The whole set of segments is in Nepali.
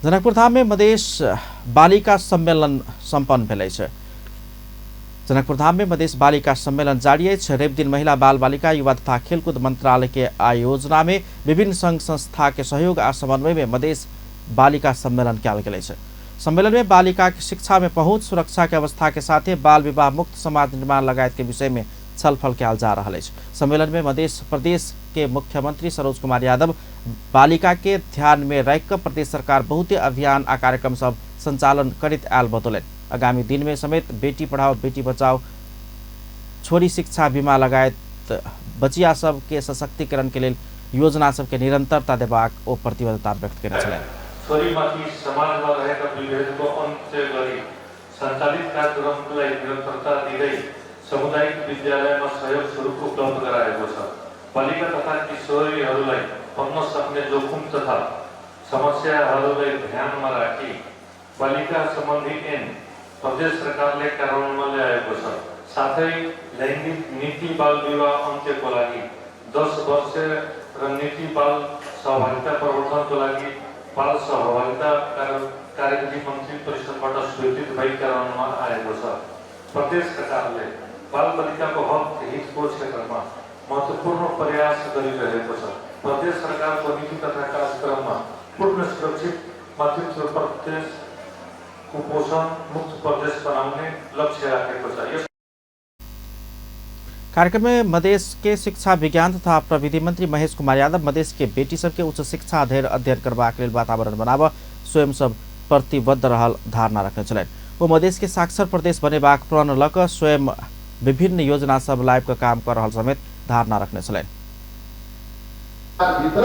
जनकपुर धाम में मधेश बालिका सम्मेलन सम्पन्न भेलै छ। जनकपुर धाम में मधेश बालिका सम्मेलन जारी है। रेप दिन महिला बाल बालिका युवा तथा खेलकूद मंत्रालय के आयोजना में विभिन्न संघ संस्था के सहयोग आ समन्वय में मधेश बालिका सम्मेलन कल गेल छ। सम्मेलन में बालिका की शिक्षा में पहुंच, सुरक्षा के अवस्था के साथ बाल विवाह मुक्त समाज निर्माण लगायत के विषय में छलफल कल जा रहा है। सम्मेलन में मध्य प्रदेश के मुख्यमंत्री सरोज कुमार यादव बालिका के ध्यान में रखकर प्रदेश सरकार बहुते अभियान आ कार्यक्रम सब संचालन करित आयल बतौलन। आगामी दिन में समेत बेटी पढ़ाओ बेटी बचाओ, छोरी शिक्षा बीमा लगायत बचिया सब के सशक्तिकरण के लिए योजना सब के निरंतरता देबाक ओ प्रतिबद्धता व्यक्त करें छलैन। छोरीमाथि समाजमा रहेका विभेदको अन्त्य गरी सञ्चालित कार्यक्रमलाई निरन्तरता दिँदै सामुदायिक विद्यालयमा सहयोग स्वरूप उपलब्ध गराएको छ। बालिका तथा किशोरीहरूलाई पढ्न सक्ने जोखिम तथा समस्याहरूलाई ध्यानमा राखी बालिका सम्बन्धी ऐन प्रदेश सरकारले कार्यान्वयनमा ल्याएको छ। साथै लैङ्गिक नीति बाल विवाह अन्त्यको लागि 10 वर्ष र नीति बाल सहभागिता प्रवर्धनको लागि बाल सहभागिता कार्यविधि मन्त्री परिषदबाट स्वीकृत भई कार्यान्वयनमा आएको छ। प्रदेश सरकारले बाल बालिकाको हक हितको क्षेत्रमा महत्त्वपूर्ण प्रयास गरिरहेको छ। प्रदेश सरकारको नीति तथा कार्यक्रममा पूर्ण सुरक्षित मातृत्व प्रदेश कुपोषण मुक्त प्रदेश बनाउने लक्ष्य राखेको छ। कार्यक्रम में मधेश के शिक्षा विज्ञान तथा प्रविधि मंत्री महेश कुमार यादव मधेश के बेटी सबके उच्च शिक्षा अध्ययन करबाक लेल वातावरण बनाब स्वयं सब प्रतिबद्ध रहल धारणा रखने छलैन। वो मधेश के साक्षर प्रदेश बनेबाक प्रण लक स्वयं विभिन्न योजना सब लाइव का काम कर रहल समेत धारणा रखने छलैन। भित्र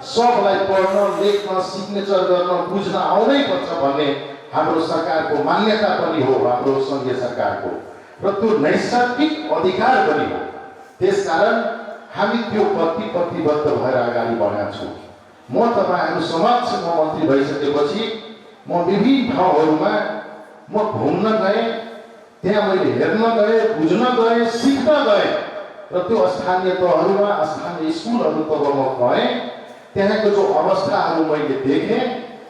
सबलाई पढ्न, लेख्न, सिग्नेचर गर्न, बुझ्न आउनै पर्छ भन्ने हाम्रो सरकारको मान्यता पनि हो, हाम्रो संघीय सरकारको र त्यो नैसर्गिक अधिकार पनि हो। त्यसकारण हामी त्यो प्रतिबद्ध भएर अगाडि बढेका छौँ। म तपाईहरु समक्ष म मन्त्री भइसकेपछि म विभिन्न ठाउँहरुमा म घुम्न गएँ, त्यहाँ मैले हेर्न गएँ, बुझ्न गएँ, सिक्न गएँ र त्यो स्थानीय तहहरुमा स्थानीय स्कुलहरु तब म गएँ, त्यहाँको जो अवस्थाहरु मैले देखेँ,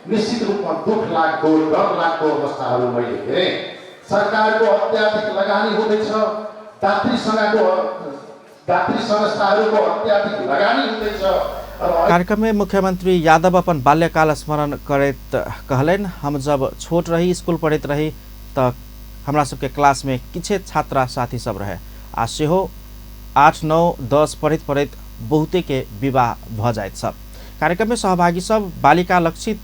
निश्चित रूपमा दुख लाग्दो, डर लाग्दो अवस्थाहरु मैले हेरेँ। सरकारको अत्याधिक लगानी हुँदैछ, दात्री संस्थाहरूको अत्याधिक लगानी हुँदैछ। कार्यक्रम में मुख्यमंत्री यादव अपन बाल्यकाल स्मरण करत कहलन, हम जब छोट रही स्कूल पढ़त रही तो हमरा सबके क्लास में किछे छात्रा साथी सब रहे आ सेहो 8, 9, 10 पढ़त बहुते के विवाह भ जाइत सब। कार्यक्रम में सहभागी सब बालिका लक्षित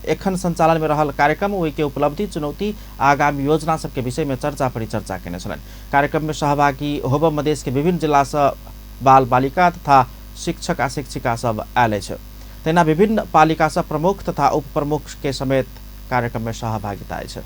एखन संचालन में रहल कार्यक्रम ओहि के उपलब्धि, चुनौती, आगामी योजना सब के विषय में चर्चा परिचर्चा केने छलन। कार्यक्रम में सहभागी होब मधेश के विभिन्न जिला से बाल बालिका तथा शिक्षक आ शिक्षिका सब आयल छ। तेना विभिन्न पालिका सब प्रमुख तथा उप प्रमुख के समेत कार्यक्रम में सहभागिता है।